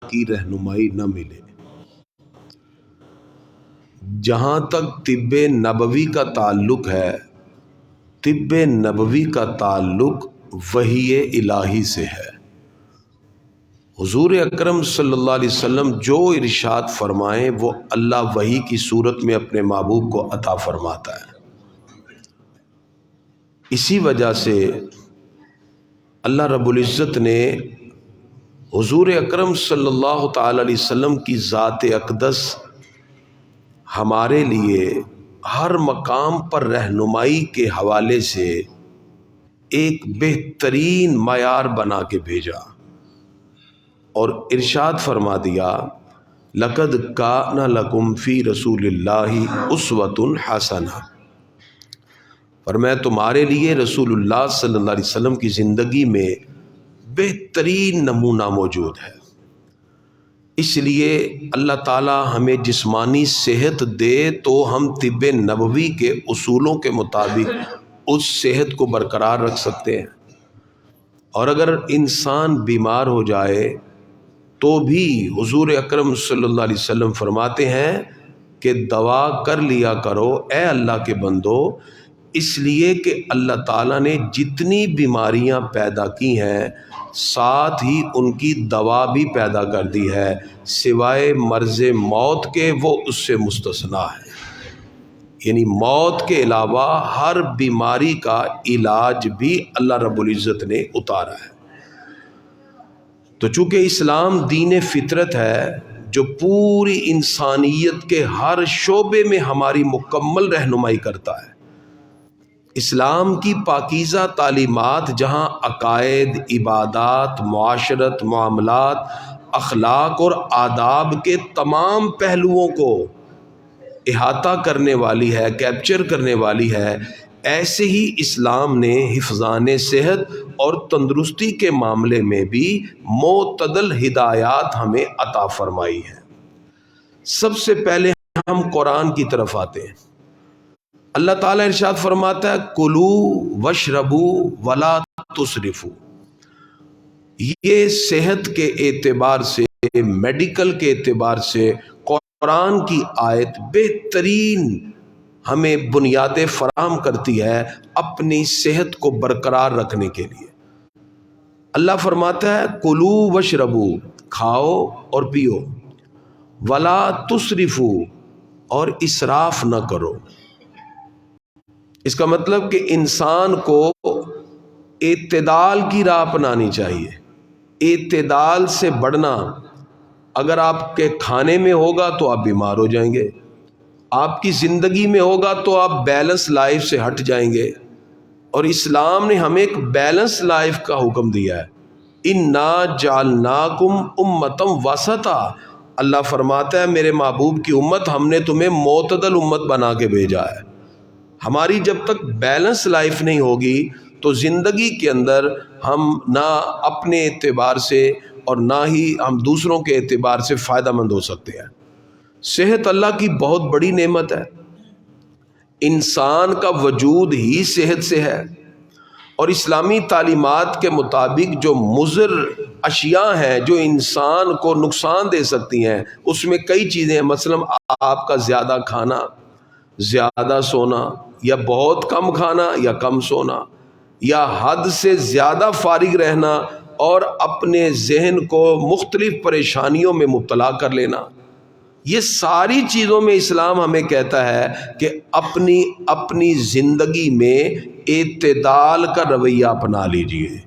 کی رہنمائی نہ ملے۔ جہاں تک طب نبوی کا تعلق ہے، طب نبوی کا تعلق وحی الہی سے ہے۔ حضور اکرم صلی اللہ علیہ وسلم جو ارشاد فرمائیں وہ اللہ وحی کی صورت میں اپنے محبوب کو عطا فرماتا ہے۔ اسی وجہ سے اللہ رب العزت نے حضور اکرم صلی اللہ تعالی علیہ وسلم کی ذات اقدس ہمارے لیے ہر مقام پر رہنمائی کے حوالے سے ایک بہترین معیار بنا کے بھیجا اور ارشاد فرما دیا، لقد کان لکم فی رسول اللہ اسوۃ حسنہ، فرمایا تمہارے لیے رسول اللہ صلی اللہ علیہ وسلم کی زندگی میں بہترین نمونہ موجود ہے۔ اس لیے اللہ تعالی ہمیں جسمانی صحت دے تو ہم طب نبوی کے اصولوں کے مطابق اس صحت کو برقرار رکھ سکتے ہیں، اور اگر انسان بیمار ہو جائے تو بھی حضور اکرم صلی اللہ علیہ وسلم فرماتے ہیں کہ دوا کر لیا کرو اے اللہ کے بندو، اس لیے کہ اللہ تعالیٰ نے جتنی بیماریاں پیدا کی ہیں ساتھ ہی ان کی دوا بھی پیدا کر دی ہے، سوائے مرض موت کے وہ اس سے مستثنا ہے۔ یعنی موت کے علاوہ ہر بیماری کا علاج بھی اللہ رب العزت نے اتارا ہے۔ تو چونکہ اسلام دین فطرت ہے جو پوری انسانیت کے ہر شعبے میں ہماری مکمل رہنمائی کرتا ہے، اسلام کی پاکیزہ تعلیمات جہاں عقائد، عبادات، معاشرت، معاملات، اخلاق اور آداب کے تمام پہلوؤں کو احاطہ کرنے والی ہے، کیپچر کرنے والی ہے، ایسے ہی اسلام نے حفظان صحت اور تندرستی کے معاملے میں بھی معتدل ہدایات ہمیں عطا فرمائی ہے۔ سب سے پہلے ہم قرآن کی طرف آتے ہیں۔ اللہ تعالیٰ ارشاد فرماتا ہے کلو وشربو ولا تسرفو۔ یہ صحت کے اعتبار سے، میڈیکل کے اعتبار سے قرآن کی آیت بہترین ہمیں بنیادیں فراہم کرتی ہے اپنی صحت کو برقرار رکھنے کے لیے۔ اللہ فرماتا ہے کلو وشربو، کھاؤ اور پیو، ولا تسرفو، اور اسراف نہ کرو۔ اس کا مطلب کہ انسان کو اعتدال کی راہ اپنانی چاہیے، اعتدال سے بڑھنا۔ اگر آپ کے کھانے میں ہوگا تو آپ بیمار ہو جائیں گے، آپ کی زندگی میں ہوگا تو آپ بیلنس لائف سے ہٹ جائیں گے، اور اسلام نے ہمیں ایک بیلنس لائف کا حکم دیا ہے۔ انا جعلناکم امۃ وسطا، اللہ فرماتا ہے میرے محبوب کی امت ہم نے تمہیں معتدل امت بنا کے بھیجا ہے۔ ہماری جب تک بیلنس لائف نہیں ہوگی تو زندگی کے اندر ہم نہ اپنے اعتبار سے اور نہ ہی ہم دوسروں کے اعتبار سے فائدہ مند ہو سکتے ہیں۔ صحت اللہ کی بہت بڑی نعمت ہے، انسان کا وجود ہی صحت سے ہے، اور اسلامی تعلیمات کے مطابق جو مضر اشیاء ہیں جو انسان کو نقصان دے سکتی ہیں اس میں کئی چیزیں ہیں، مثلا آپ کا زیادہ کھانا، زیادہ سونا، یا بہت کم کھانا یا کم سونا، یا حد سے زیادہ فارغ رہنا اور اپنے ذہن کو مختلف پریشانیوں میں مبتلا کر لینا۔ یہ ساری چیزوں میں اسلام ہمیں کہتا ہے کہ اپنی زندگی میں اعتدال کا رویہ اپنا لیجئے،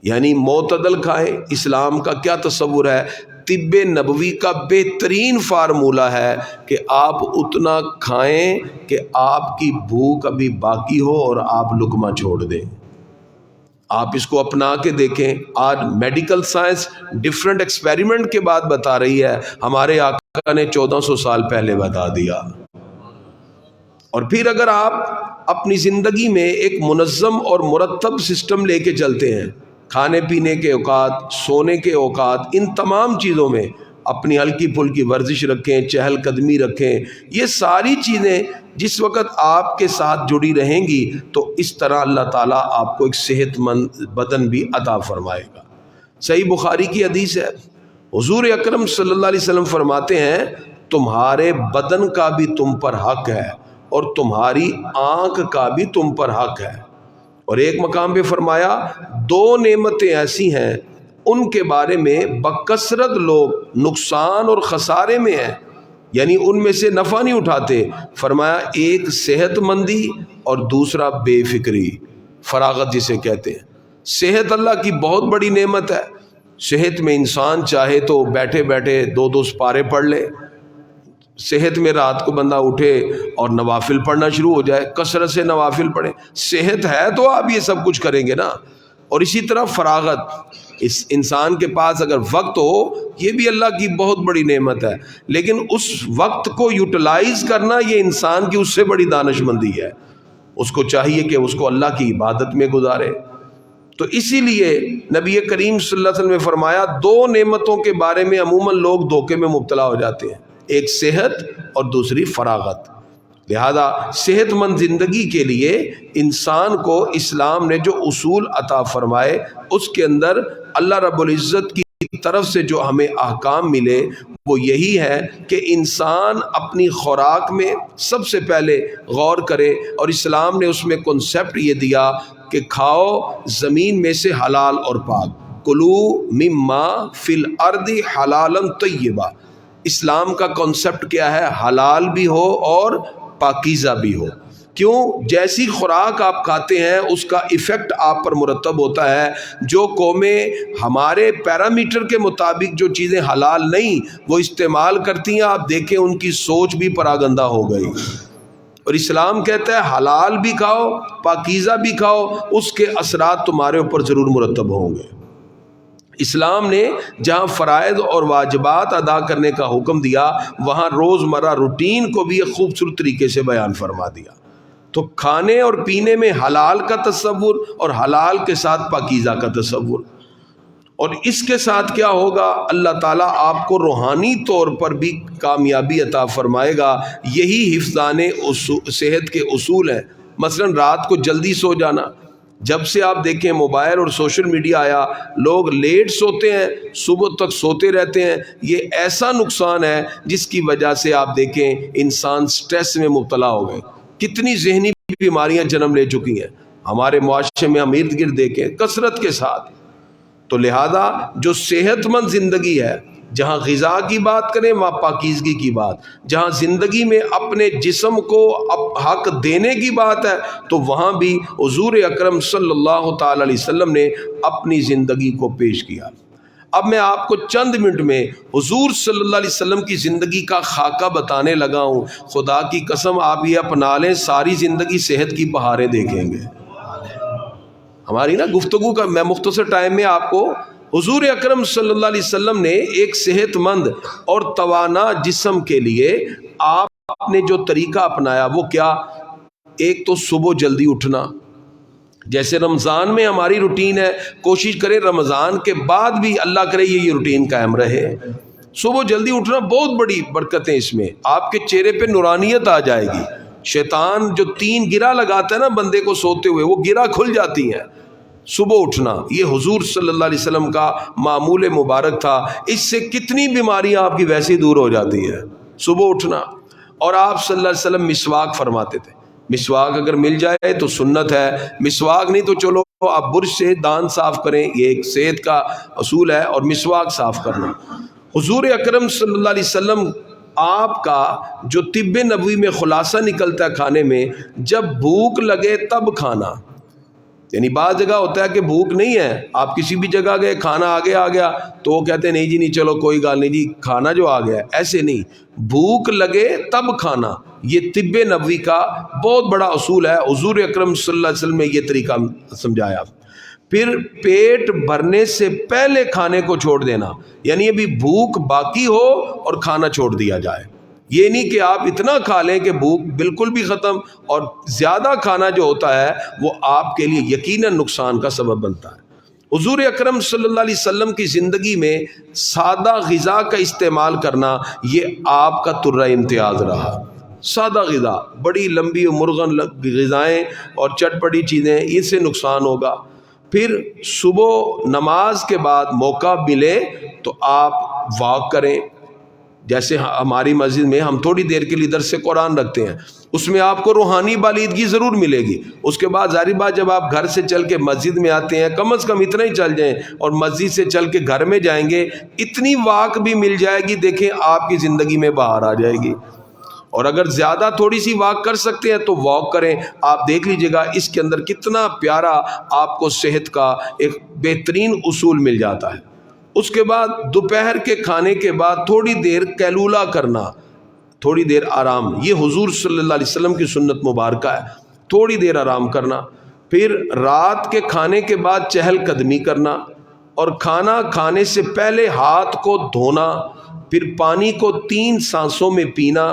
یعنی معتدل کھائیں۔ اسلام کا کیا تصور ہے؟ طب نبوی کا بہترین فارمولہ ہے کہ آپ اتنا کھائیں کہ آپ کی بھوک ابھی باقی ہو اور آپ لقمہ چھوڑ دیں۔ آپ اس کو اپنا کے دیکھیں۔ آج میڈیکل سائنس ڈیفرنٹ ایکسپیریمنٹ کے بعد بتا رہی ہے، ہمارے آقا نے 1400 سال پہلے بتا دیا۔ اور پھر اگر آپ اپنی زندگی میں ایک منظم اور مرتب سسٹم لے کے چلتے ہیں، کھانے پینے کے اوقات، سونے کے اوقات، ان تمام چیزوں میں اپنی ہلکی پھلکی ورزش رکھیں، چہل قدمی رکھیں، یہ ساری چیزیں جس وقت آپ کے ساتھ جڑی رہیں گی تو اس طرح اللہ تعالیٰ آپ کو ایک صحت مند بدن بھی عطا فرمائے گا۔ صحیح بخاری کی حدیث ہے، حضور اکرم صلی اللہ علیہ وسلم فرماتے ہیں تمہارے بدن کا بھی تم پر حق ہے اور تمہاری آنکھ کا بھی تم پر حق ہے۔ اور ایک مقام پہ فرمایا دو نعمتیں ایسی ہیں ان کے بارے میں بکثرت لوگ نقصان اور خسارے میں ہیں، یعنی ان میں سے نفع نہیں اٹھاتے۔ فرمایا ایک صحت مندی اور دوسرا بے فکری، فراغت جسے کہتے ہیں۔ صحت اللہ کی بہت بڑی نعمت ہے، صحت میں انسان چاہے تو بیٹھے بیٹھے دو دو سپارے پڑھ لے، صحت میں رات کو بندہ اٹھے اور نوافل پڑھنا شروع ہو جائے، کثرت سے نوافل پڑھیں، صحت ہے تو آپ یہ سب کچھ کریں گے نا۔ اور اسی طرح فراغت، اس انسان کے پاس اگر وقت ہو، یہ بھی اللہ کی بہت بڑی نعمت ہے، لیکن اس وقت کو یوٹیلائز کرنا یہ انسان کی اس سے بڑی دانش مندی ہے۔ اس کو چاہیے کہ اس کو اللہ کی عبادت میں گزارے۔ تو اسی لیے نبی کریم صلی اللہ علیہ وسلم نے فرمایا دو نعمتوں کے بارے میں عموماً لوگ دھوکے میں مبتلا ہو جاتے ہیں، ایک صحت اور دوسری فراغت۔ لہذا صحت مند زندگی کے لیے انسان کو اسلام نے جو اصول عطا فرمائے اس کے اندر اللہ رب العزت کی طرف سے جو ہمیں احکام ملے وہ یہی ہے کہ انسان اپنی خوراک میں سب سے پہلے غور کرے، اور اسلام نے اس میں کنسیپٹ یہ دیا کہ کھاؤ زمین میں سے حلال اور پاک، کلو مما فی الارض حلالا طیبا۔ اسلام کا کنسیپٹ کیا ہے؟ حلال بھی ہو اور پاکیزہ بھی ہو۔ کیوں؟ جیسی خوراک آپ کھاتے ہیں اس کا ایفیکٹ آپ پر مرتب ہوتا ہے۔ جو قومیں ہمارے پیرامیٹر کے مطابق جو چیزیں حلال نہیں وہ استعمال کرتی ہیں، آپ دیکھیں ان کی سوچ بھی پراگندہ ہو گئی۔ اور اسلام کہتا ہے حلال بھی کھاؤ، پاکیزہ بھی کھاؤ، اس کے اثرات تمہارے اوپر ضرور مرتب ہوں گے۔ اسلام نے جہاں فرائض اور واجبات ادا کرنے کا حکم دیا وہاں روزمرہ روٹین کو بھی ایک خوبصورت طریقے سے بیان فرما دیا۔ تو کھانے اور پینے میں حلال کا تصور اور حلال کے ساتھ پاکیزہ کا تصور، اور اس کے ساتھ کیا ہوگا؟ اللہ تعالیٰ آپ کو روحانی طور پر بھی کامیابی عطا فرمائے گا۔ یہی حفظان صحت کے اصول ہیں۔ مثلا رات کو جلدی سو جانا۔ جب سے آپ دیکھیں موبائل اور سوشل میڈیا آیا، لوگ لیٹ سوتے ہیں، صبح تک سوتے رہتے ہیں۔ یہ ایسا نقصان ہے جس کی وجہ سے آپ دیکھیں انسان سٹریس میں مبتلا ہو گئے، کتنی ذہنی بیماریاں جنم لے چکی ہیں ہمارے معاشرے میں، ہم ارد گرد دیکھیں کثرت کے ساتھ۔ تو لہذا جو صحت مند زندگی ہے، جہاں غذا کی بات کریں وہاں پاکیزگی کی بات، جہاں زندگی میں اپنے جسم کو حق دینے کی بات ہے تو وہاں بھی حضور اکرم صلی اللہ تعالی علیہ وسلم نے اپنی زندگی کو پیش کیا۔ اب میں آپ کو چند منٹ میں حضور صلی اللہ علیہ وسلم کی زندگی کا خاکہ بتانے لگا ہوں۔ خدا کی قسم آپ یہ اپنا لیں، ساری زندگی صحت کی بہاریں دیکھیں گے۔ ہماری نا گفتگو کا میں مختصر ٹائم میں آپ کو حضور اکرم صلی اللہ علیہ وسلم نے ایک صحت مند اور توانا جسم کے لیے آپ نے جو طریقہ اپنایا وہ کیا؟ ایک تو صبح جلدی اٹھنا، جیسے رمضان میں ہماری روٹین ہے، کوشش کریں رمضان کے بعد بھی اللہ کرے یہ روٹین قائم رہے۔ صبح جلدی اٹھنا بہت بڑی برکتیں، اس میں آپ کے چہرے پہ نورانیت آ جائے گی۔ شیطان جو 3 گرہ لگاتا ہے نا بندے کو سوتے ہوئے، وہ گرہ کھل جاتی ہیں۔ صبح اٹھنا یہ حضور صلی اللہ علیہ وسلم کا معمول مبارک تھا، اس سے کتنی بیماریاں آپ کی ویسے دور ہو جاتی ہیں، صبح اٹھنا۔ اور آپ صلی اللہ علیہ وسلم مسواک فرماتے تھے، مسواک اگر مل جائے تو سنت ہے، مسواک نہیں تو چلو آپ برش سے دان صاف کریں، یہ ایک صحت کا اصول ہے، اور مسواک صاف کرنا۔ حضور اکرم صلی اللہ علیہ وسلم آپ کا جو طب نبوی میں خلاصہ نکلتا ہے کھانے میں، جب بھوک لگے تب کھانا۔ یعنی بعض جگہ ہوتا ہے کہ بھوک نہیں ہے، آپ کسی بھی جگہ گئے کھانا آگے آ گیا تو وہ کہتے ہیں نہیں جی نہیں چلو کوئی گال نہیں جی کھانا جو آ گیا ہے، ایسے نہیں، بھوک لگے تب کھانا۔ یہ طب نبوی کا بہت بڑا اصول ہے، حضور اکرم صلی اللہ علیہ وسلم نے یہ طریقہ سمجھایا۔ پھر پیٹ بھرنے سے پہلے کھانے کو چھوڑ دینا، یعنی ابھی بھوک باقی ہو اور کھانا چھوڑ دیا جائے۔ یہ نہیں کہ آپ اتنا کھا لیں کہ بھوک بالکل بھی ختم، اور زیادہ کھانا جو ہوتا ہے وہ آپ کے لیے یقیناً نقصان کا سبب بنتا ہے۔ حضور اکرم صلی اللہ علیہ وسلم کی زندگی میں سادہ غذا کا استعمال کرنا یہ آپ کا طرہ امتیاز رہا۔ سادہ غذا، بڑی لمبی مرغن غذائیں اور چٹپٹی چیزیں، اس سے نقصان ہوگا۔ پھر صبح نماز کے بعد موقع ملے تو آپ واک کریں. جیسے ہماری مسجد میں ہم تھوڑی دیر کے لیے درس قرآن رکھتے ہیں، اس میں آپ کو روحانی بالیدگی ضرور ملے گی. اس کے بعد ظاہر بات جب آپ گھر سے چل کے مسجد میں آتے ہیں، کم از کم اتنا ہی چل جائیں، اور مسجد سے چل کے گھر میں جائیں گے، اتنی واک بھی مل جائے گی، دیکھیں آپ کی زندگی میں بہار آ جائے گی. اور اگر زیادہ تھوڑی سی واک کر سکتے ہیں تو واک کریں. آپ دیکھ لیجئے گا اس کے اندر کتنا پیارا آپ کو صحت کا ایک بہترین اصول مل جاتا ہے. اس کے بعد دوپہر کے کھانے کے بعد تھوڑی دیر قیلولہ کرنا، تھوڑی دیر آرام. یہ حضور صلی اللہ علیہ وسلم کی سنت مبارکہ ہے، تھوڑی دیر آرام کرنا. پھر رات کے کھانے کے بعد چہل قدمی کرنا، اور کھانا کھانے سے پہلے ہاتھ کو دھونا. پھر پانی کو 3 سانسوں میں پینا،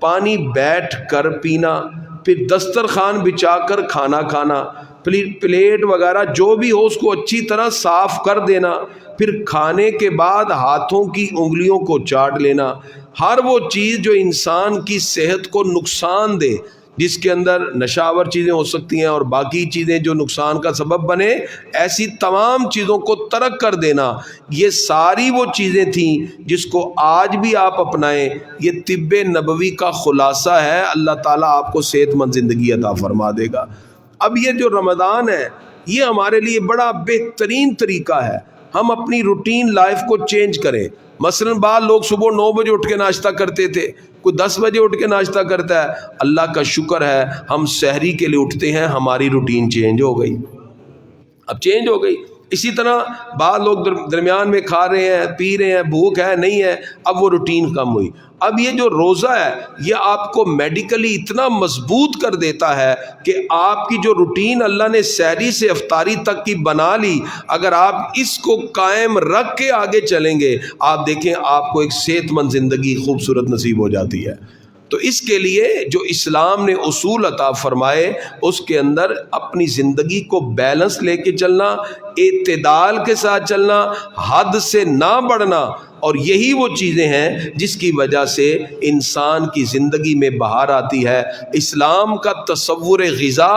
پانی بیٹھ کر پینا. پھر دسترخوان بچھا کر کھانا کھانا. پلیٹ وغیرہ جو بھی ہو اس کو اچھی طرح صاف کر دینا. پھر کھانے کے بعد ہاتھوں کی انگلیوں کو چاٹ لینا. ہر وہ چیز جو انسان کی صحت کو نقصان دے، جس کے اندر نشاور چیزیں ہو سکتی ہیں اور باقی چیزیں جو نقصان کا سبب بنے، ایسی تمام چیزوں کو ترک کر دینا. یہ ساری وہ چیزیں تھیں جس کو آج بھی آپ اپنائیں. یہ طب نبوی کا خلاصہ ہے. اللہ تعالیٰ آپ کو صحت مند زندگی عطا فرما دے گا. اب یہ جو رمضان ہے یہ ہمارے لیے بڑا بہترین طریقہ ہے. ہم اپنی روٹین لائف کو چینج کریں. مثلا بعض لوگ صبح 9 بجے اٹھ کے ناشتہ کرتے تھے، کوئی 10 بجے اٹھ کے ناشتہ کرتا ہے. اللہ کا شکر ہے ہم سحری کے لیے اٹھتے ہیں، ہماری روٹین چینج ہو گئی، اب چینج ہو گئی. اسی طرح بعض لوگ درمیان میں کھا رہے ہیں، پی رہے ہیں، بھوک ہے نہیں ہے، اب وہ روٹین کم ہوئی. اب یہ جو روزہ ہے یہ آپ کو میڈیکلی اتنا مضبوط کر دیتا ہے کہ آپ کی جو روٹین اللہ نے سحری سے افطاری تک کی بنا لی، اگر آپ اس کو قائم رکھ کے آگے چلیں گے، آپ دیکھیں آپ کو ایک صحت مند زندگی خوبصورت نصیب ہو جاتی ہے. تو اس کے لیے جو اسلام نے اصول عطا فرمائے اس کے اندر اپنی زندگی کو بیلنس لے کے چلنا، اعتدال کے ساتھ چلنا، حد سے نہ بڑھنا. اور یہی وہ چیزیں ہیں جس کی وجہ سے انسان کی زندگی میں بہار آتی ہے. اسلام کا تصور غذا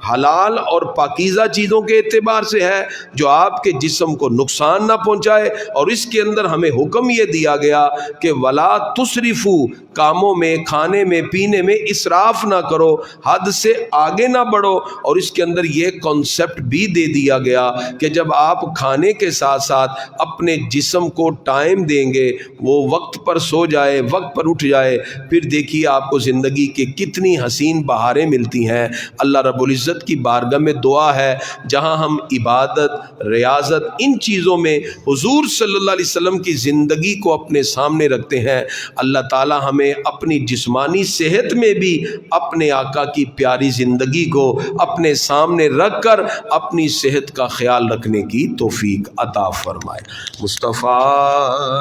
حلال اور پاکیزہ چیزوں کے اعتبار سے ہے جو آپ کے جسم کو نقصان نہ پہنچائے. اور اس کے اندر ہمیں حکم یہ دیا گیا کہ ولا تسرفو، کاموں میں، کھانے میں، پینے میں اسراف نہ کرو، حد سے آگے نہ بڑھو. اور اس کے اندر یہ کانسیپٹ بھی دے دیا گیا کہ جب آپ کھانے کے ساتھ ساتھ اپنے جسم کو ٹائم دیں گے، وہ وقت پر سو جائے، وقت پر اٹھ جائے، پھر دیکھیے آپ کو زندگی کے کتنی حسین بہاریں ملتی ہیں. اللہ رب العزت کی بارگاہ میں دعا ہے جہاں ہم عبادت، ریاضت، ان چیزوں میں حضور صلی اللہ علیہ وسلم کی زندگی کو اپنے سامنے رکھتے ہیں، اللہ تعالی ہمیں اپنی جسمانی صحت میں بھی اپنے آقا کی پیاری زندگی کو اپنے سامنے رکھ کر اپنی صحت کا خیال رکھنے کی توفیق عطا فرمائے. مصطفیٰ